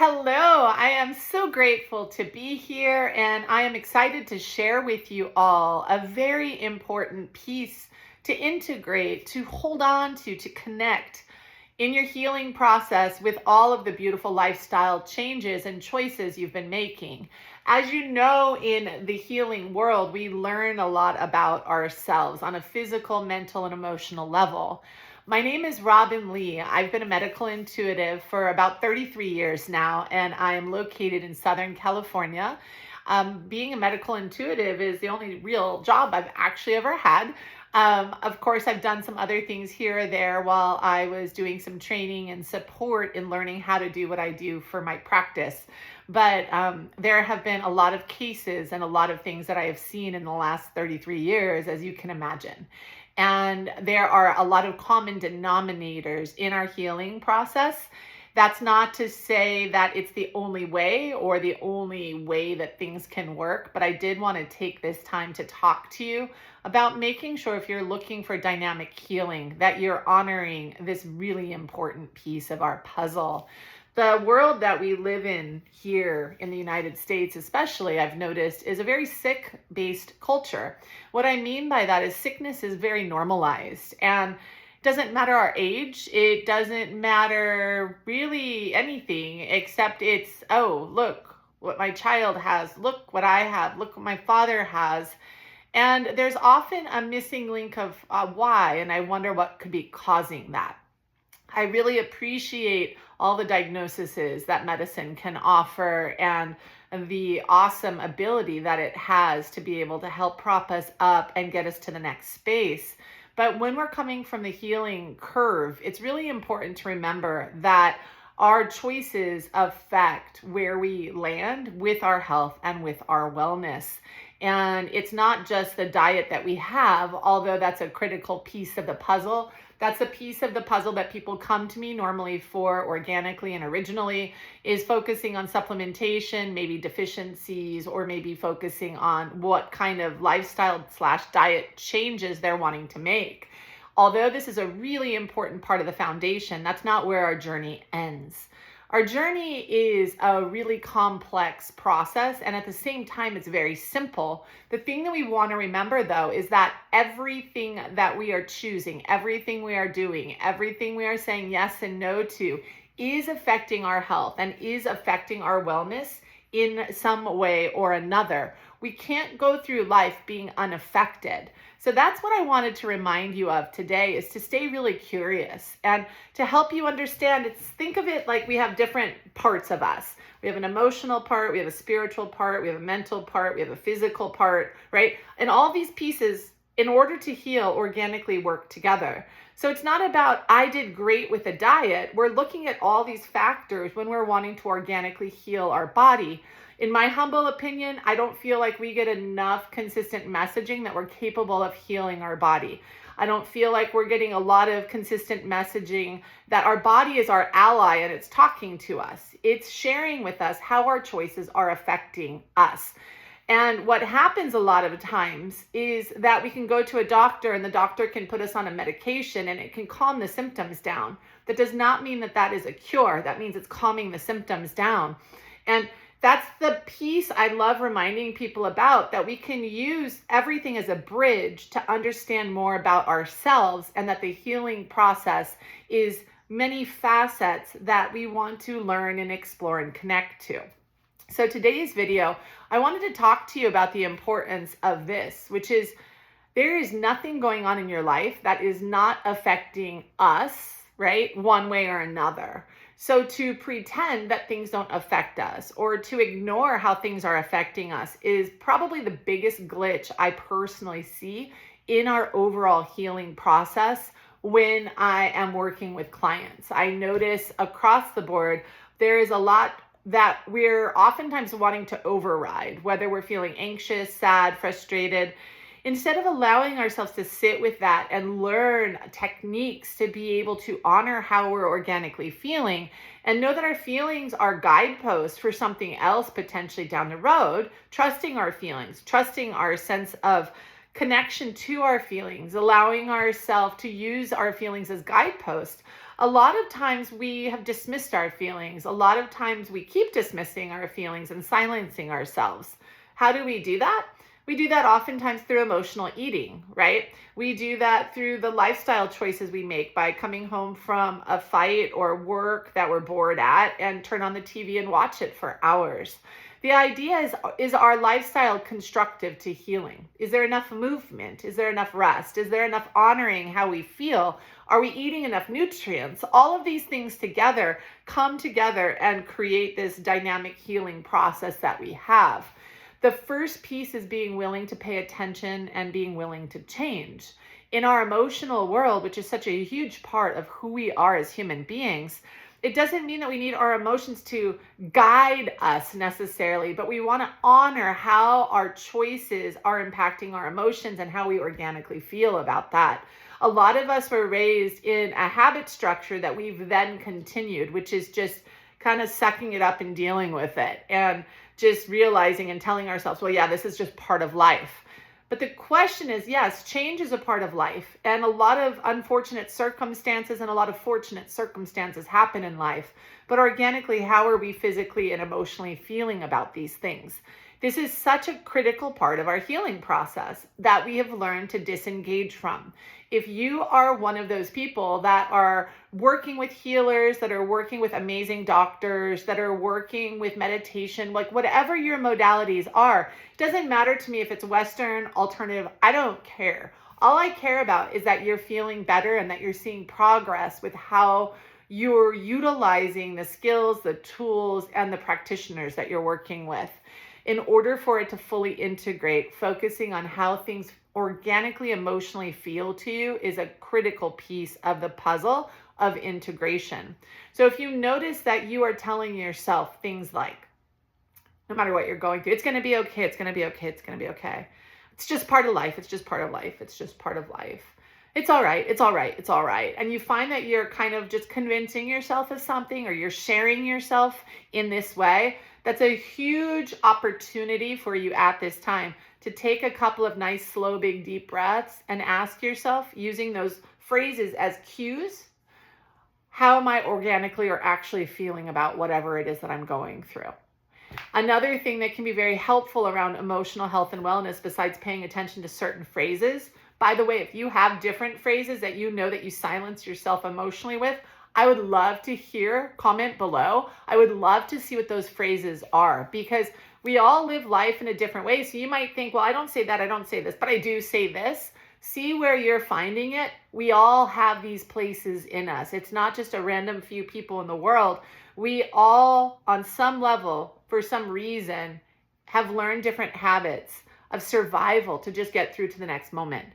Hello, I am so grateful to be here, and I am excited to share with you all a very important piece to integrate, to hold on to connect in your healing process with all of the beautiful lifestyle changes and choices you've been making. As you know, in the healing world, we learn a lot about ourselves on a physical, mental, and emotional level. My name is Robin Lee. I've been a medical intuitive for about 33 years now, and I am located in Southern California. Being a medical intuitive is the only real job I've actually ever had. Of course, I've done some other things here or there while I was doing some training and support in learning how to do what I do for my practice. But there have been a lot of cases and a lot of things that I have seen in the last 33 years, as you can imagine. And there are a lot of common denominators in our healing process. That's not to say that it's the only way or the only way that things can work, but I did want to take this time to talk to you about making sure if you're looking for dynamic healing, that you're honoring this really important piece of our puzzle. The world that we live in here in the United States, especially, I've noticed, is a very sick-based culture. What I mean by that is sickness is very normalized, and it doesn't matter our age. It doesn't matter really anything except it's, oh, look what my child has. Look what I have. Look what my father has. And there's often a missing link of why, and I wonder what could be causing that. I really appreciate all the diagnoses that medicine can offer and the awesome ability that it has to be able to help prop us up and get us to the next space. But when we're coming from the healing curve, it's really important to remember that our choices affect where we land with our health and with our wellness. And it's not just the diet that we have, although that's a critical piece of the puzzle. That's a piece of the puzzle that people come to me normally for organically and originally, is focusing on supplementation, maybe deficiencies, or maybe focusing on what kind of lifestyle/diet changes they're wanting to make. Although this is a really important part of the foundation, that's not where our journey ends. Our journey is a really complex process, and at the same time, it's very simple. The thing that we want to remember, though, is that everything that we are choosing, everything we are doing, everything we are saying yes and no to is affecting our health and is affecting our wellness in some way or another. We can't go through life being unaffected. So that's what I wanted to remind you of today, is to stay really curious and to help you understand. Think of it like we have different parts of us. We have an emotional part, we have a spiritual part, we have a mental part, we have a physical part, right? And all these pieces, in order to heal, organically work together. So it's not about, I did great with a diet. We're looking at all these factors when we're wanting to organically heal our body. In my humble opinion, I don't feel like we get enough consistent messaging that we're capable of healing our body. I don't feel like we're getting a lot of consistent messaging that our body is our ally and it's talking to us. It's sharing with us how our choices are affecting us. And what happens a lot of times is that we can go to a doctor and the doctor can put us on a medication and it can calm the symptoms down. That does not mean that that is a cure. That means it's calming the symptoms down. And that's the piece I love reminding people about, that we can use everything as a bridge to understand more about ourselves, and that the healing process is many facets that we want to learn and explore and connect to. So today's video, I wanted to talk to you about the importance of this, which is there is nothing going on in your life that is not affecting us, right? One way or another. So to pretend that things don't affect us or to ignore how things are affecting us is probably the biggest glitch I personally see in our overall healing process when I am working with clients. I notice across the board, there is a lot that we're oftentimes wanting to override, whether we're feeling anxious, sad, frustrated. Instead of allowing ourselves to sit with that and learn techniques to be able to honor how we're organically feeling and know that our feelings are guideposts for something else potentially down the road, trusting our feelings, trusting our sense of connection to our feelings, allowing ourselves to use our feelings as guideposts, A lot of times we have dismissed our feelings. A lot of times we keep dismissing our feelings and silencing ourselves. How do we do that? We do that oftentimes through emotional eating, right? We do that through the lifestyle choices we make by coming home from a fight or work that we're bored at and turn on the TV and watch it for hours. The idea is our lifestyle constructive to healing? Is there enough movement? Is there enough rest? Is there enough honoring how we feel? Are we eating enough nutrients? All of these things together come together and create this dynamic healing process that we have. The first piece is being willing to pay attention and being willing to change. In our emotional world, which is such a huge part of who we are as human beings, it doesn't mean that we need our emotions to guide us necessarily, but we want to honor how our choices are impacting our emotions and how we organically feel about that. A lot of us were raised in a habit structure that we've then continued, which is just kind of sucking it up and dealing with it and just realizing and telling ourselves, well, yeah, this is just part of life. But the question is, yes, change is a part of life, and a lot of unfortunate circumstances and a lot of fortunate circumstances happen in life. But organically, how are we physically and emotionally feeling about these things? This is such a critical part of our healing process that we have learned to disengage from. If you are one of those people that are working with healers, that are working with amazing doctors, that are working with meditation, like whatever your modalities are, it doesn't matter to me if it's Western, alternative, I don't care. All I care about is that you're feeling better and that you're seeing progress with how you're utilizing the skills, the tools, and the practitioners that you're working with. In order for it to fully integrate, focusing on how things organically, emotionally feel to you is a critical piece of the puzzle of integration. So if you notice that you are telling yourself things like, no matter what you're going through, it's going to be okay, it's going to be okay, it's going to be okay. It's just part of life, it's just part of life, it's just part of life. It's all right, it's all right, it's all right. And you find that you're kind of just convincing yourself of something, or you're sharing yourself in this way. That's a huge opportunity for you at this time to take a couple of nice, slow, big, deep breaths and ask yourself, using those phrases as cues, how am I organically or actually feeling about whatever it is that I'm going through? Another thing that can be very helpful around emotional health and wellness, besides paying attention to certain phrases, by the way, if you have different phrases that you know that you silence yourself emotionally with, I would love to hear, comment below. I would love to see what those phrases are, because we all live life in a different way. So you might think, well, I don't say that, I don't say this, but I do say this. See where you're finding it. We all have these places in us. It's not just a random few people in the world. We all, on some level, for some reason, have learned different habits of survival to just get through to the next moment.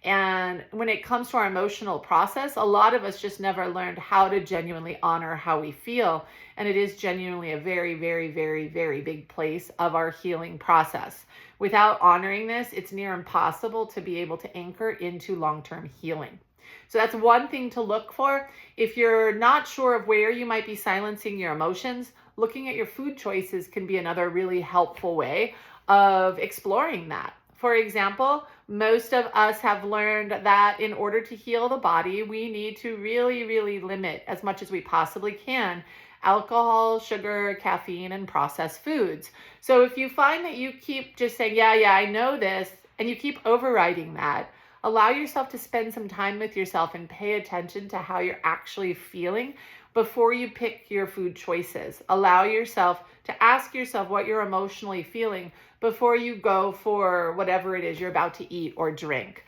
And when it comes to our emotional process, a lot of us just never learned how to genuinely honor how we feel. And it is genuinely a very, very, very, very big place of our healing process. Without honoring this, it's near impossible to be able to anchor into long-term healing. So that's one thing to look for. If you're not sure of where you might be silencing your emotions, looking at your food choices can be another really helpful way of exploring that. For example, most of us have learned that in order to heal the body, we need to really, really limit as much as we possibly can alcohol, sugar, caffeine, and processed foods. So if you find that you keep just saying, yeah, I know this, and you keep overriding that, allow yourself to spend some time with yourself and pay attention to how you're actually feeling before you pick your food choices. Allow yourself to ask yourself what you're emotionally feeling before you go for whatever it is you're about to eat or drink.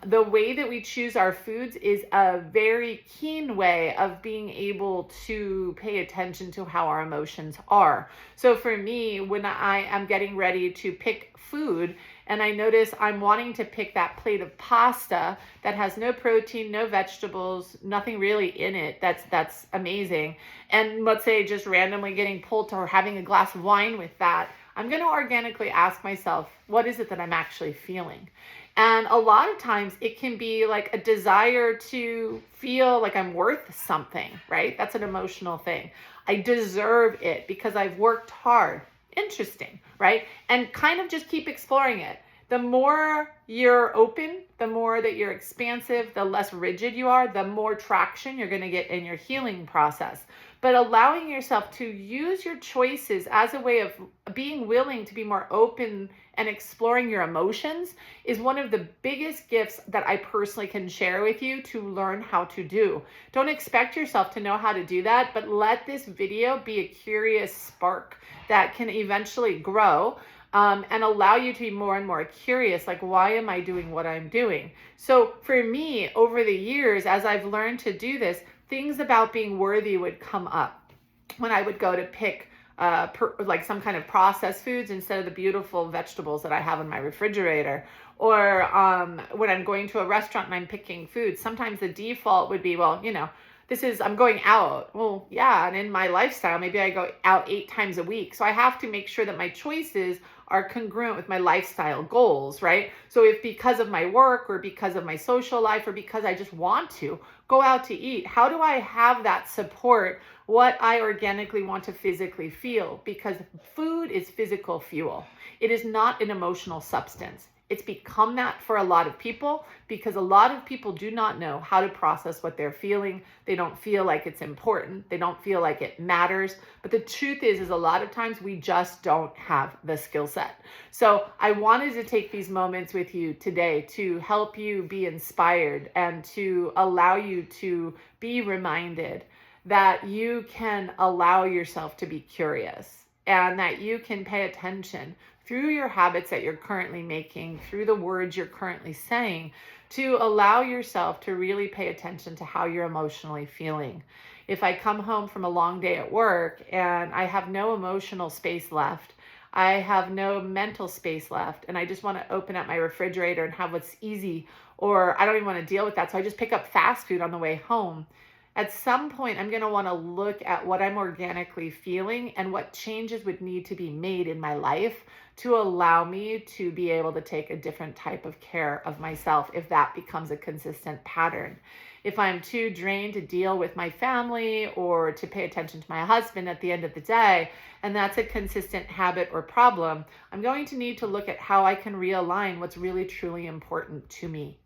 The way that we choose our foods is a very keen way of being able to pay attention to how our emotions are. So for me, when I am getting ready to pick food and I notice I'm wanting to pick that plate of pasta that has no protein, no vegetables, nothing really in it, that's amazing. And let's say just randomly getting pulled to or having a glass of wine with that, I'm going to organically ask myself, what is it that I'm actually feeling? And a lot of times it can be like a desire to feel like I'm worth something, right? That's an emotional thing. I deserve it because I've worked hard. Interesting, right? And kind of just keep exploring it. The more you're open, the more that you're expansive, the less rigid you are, the more traction you're going to get in your healing process. But allowing yourself to use your choices as a way of being willing to be more open and exploring your emotions is one of the biggest gifts that I personally can share with you to learn how to do. Don't expect yourself to know how to do that, but let this video be a curious spark that can eventually grow. And allow you to be more and more curious, like, why am I doing what I'm doing? So for me, over the years, as I've learned to do this, things about being worthy would come up when I would go to pick like some kind of processed foods instead of the beautiful vegetables that I have in my refrigerator. Or when I'm going to a restaurant and I'm picking food, sometimes the default would be, well, I'm going out. Well, yeah, and in my lifestyle, maybe I go out 8 times a week. So I have to make sure that my choices are congruent with my lifestyle goals, right? So if because of my work or because of my social life or because I just want to go out to eat, how do I have that support what I organically want to physically feel? Because food is physical fuel. It is not an emotional substance. It's become that for a lot of people because a lot of people do not know how to process what they're feeling. They don't feel like it's important. They don't feel like it matters. But the truth is a lot of times we just don't have the skill set. So I wanted to take these moments with you today to help you be inspired and to allow you to be reminded that you can allow yourself to be curious and that you can pay attention through your habits that you're currently making, through the words you're currently saying, to allow yourself to really pay attention to how you're emotionally feeling. If I come home from a long day at work and I have no emotional space left, I have no mental space left, and I just want to open up my refrigerator and have what's easy, or I don't even want to deal with that, so I just pick up fast food on the way home. At some point, I'm going to want to look at what I'm organically feeling and what changes would need to be made in my life to allow me to be able to take a different type of care of myself if that becomes a consistent pattern. If I'm too drained to deal with my family or to pay attention to my husband at the end of the day, and that's a consistent habit or problem, I'm going to need to look at how I can realign what's really truly important to me.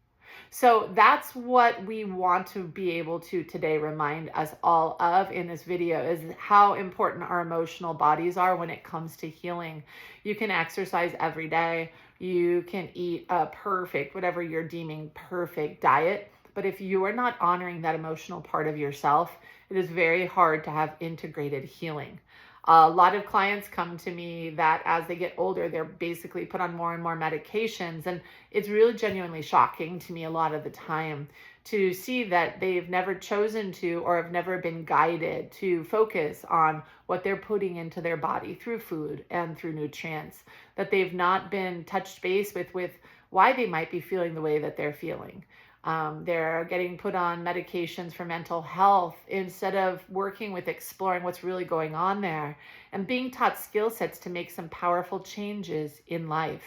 So that's what we want to be able to today remind us all of in this video, is how important our emotional bodies are when it comes to healing. You can exercise every day. You can eat a perfect, whatever you're deeming perfect diet. But if you are not honoring that emotional part of yourself, it is very hard to have integrated healing. A lot of clients come to me that as they get older, they're basically put on more and more medications. And it's really genuinely shocking to me a lot of the time to see that they've never chosen to or have never been guided to focus on what they're putting into their body through food and through nutrients, that they've not been touched base with why they might be feeling the way that they're feeling. They're getting put on medications for mental health instead of working with exploring what's really going on there and being taught skill sets to make some powerful changes in life.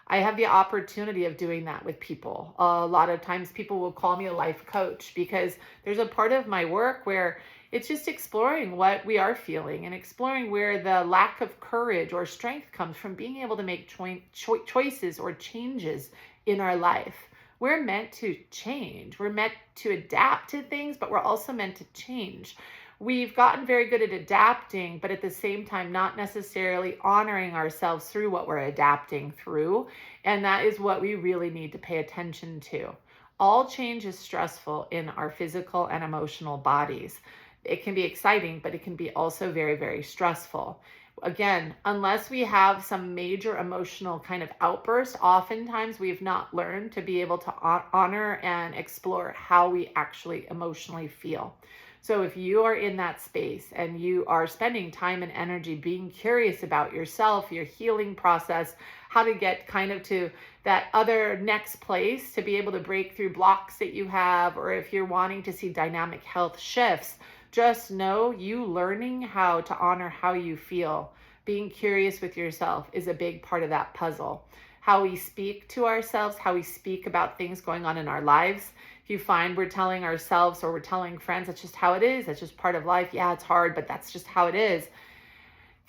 I have the opportunity of doing that with people. A lot of times people will call me a life coach because there's a part of my work where it's just exploring what we are feeling and exploring where the lack of courage or strength comes from being able to make choices or changes in our life. We're meant to change. We're meant to adapt to things, but we're also meant to change. We've gotten very good at adapting, but at the same time, not necessarily honoring ourselves through what we're adapting through. And that is what we really need to pay attention to. All change is stressful in our physical and emotional bodies. It can be exciting, but it can be also very, very stressful. Again, unless we have some major emotional kind of outburst, oftentimes we've not learned to be able to honor and explore how we actually emotionally feel. So if you are in that space and you are spending time and energy being curious about yourself, your healing process, how to get kind of to that other next place to be able to break through blocks that you have, or if you're wanting to see dynamic health shifts, just know you learning how to honor how you feel, being curious with yourself, is a big part of that puzzle. How we speak to ourselves, how we speak about things going on in our lives. If you find we're telling ourselves or we're telling friends, that's just how it is, that's just part of life. Yeah, it's hard, but that's just how it is.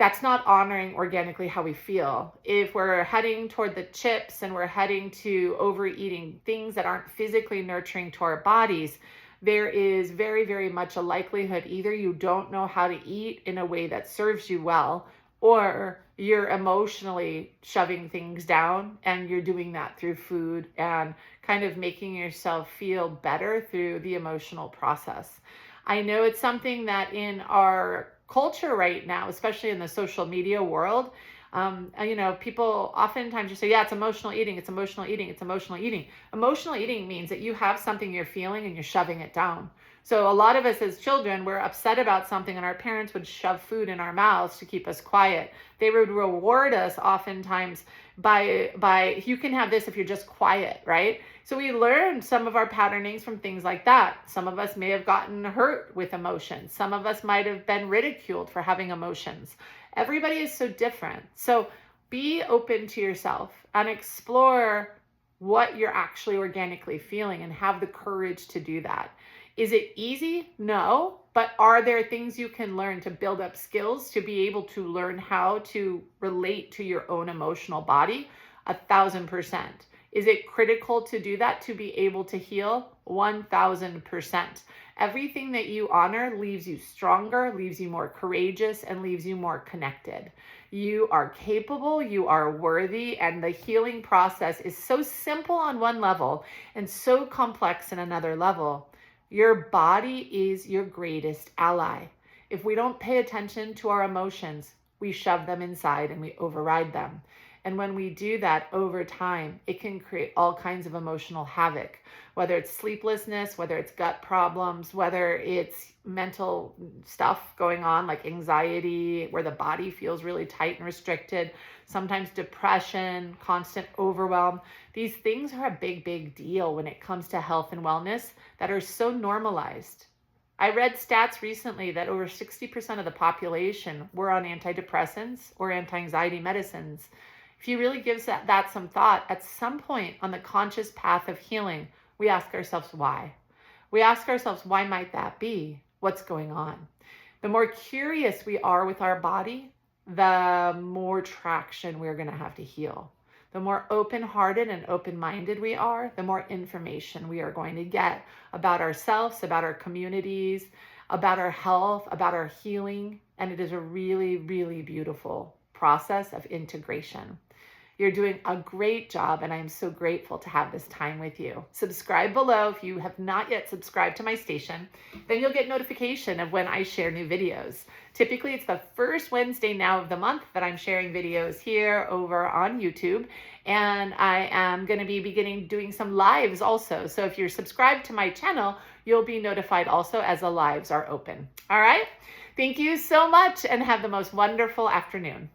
that's not honoring organically how we feel. If we're heading toward the chips and we're heading to overeating things that aren't physically nurturing to our bodies, there is very, very much a likelihood either you don't know how to eat in a way that serves you well, or you're emotionally shoving things down, and you're doing that through food and kind of making yourself feel better through the emotional process. I know it's something that in our culture right now, especially in the social media world, people oftentimes just say, yeah, it's emotional eating, it's emotional eating, it's emotional eating. Emotional eating means that you have something you're feeling and you're shoving it down. So a lot of us as children, we're upset about something and our parents would shove food in our mouths to keep us quiet. They would reward us oftentimes by you can have this if you're just quiet, right? So we learned some of our patternings from things like that. Some of us may have gotten hurt with emotions. Some of us might have been ridiculed for having emotions. Everybody is so different. So be open to yourself and explore what you're actually organically feeling and have the courage to do that. Is it easy? No. But are there things you can learn to build up skills to be able to learn how to relate to your own emotional body? 1,000%. Is it critical to do that to be able to heal? 1,000%. Everything that you honor leaves you stronger, leaves you more courageous, and leaves you more connected. You are capable, you are worthy, and the healing process is so simple on one level and so complex on another level. Your body is your greatest ally. If we don't pay attention to our emotions, we shove them inside and we override them. And when we do that over time, it can create all kinds of emotional havoc, whether it's sleeplessness, whether it's gut problems, whether it's mental stuff going on like anxiety, where the body feels really tight and restricted, sometimes depression, constant overwhelm. These things are a big, big deal when it comes to health and wellness that are so normalized. I read stats recently that over 60% of the population were on antidepressants or anti-anxiety medicines. If you really give that some thought, at some point on the conscious path of healing, we ask ourselves why. We ask ourselves, why might that be? What's going on? The more curious we are with our body, the more traction we're going to have to heal. The more open-hearted and open-minded we are, the more information we are going to get about ourselves, about our communities, about our health, about our healing. And it is a really, really beautiful process of integration. You're doing a great job, and I'm so grateful to have this time with you. Subscribe below if you have not yet subscribed to my station. Then you'll get notification of when I share new videos. Typically, it's the first Wednesday now of the month that I'm sharing videos here over on YouTube. And I am going to be beginning doing some lives also. So if you're subscribed to my channel, you'll be notified also as the lives are open. All right? Thank you so much and have the most wonderful afternoon.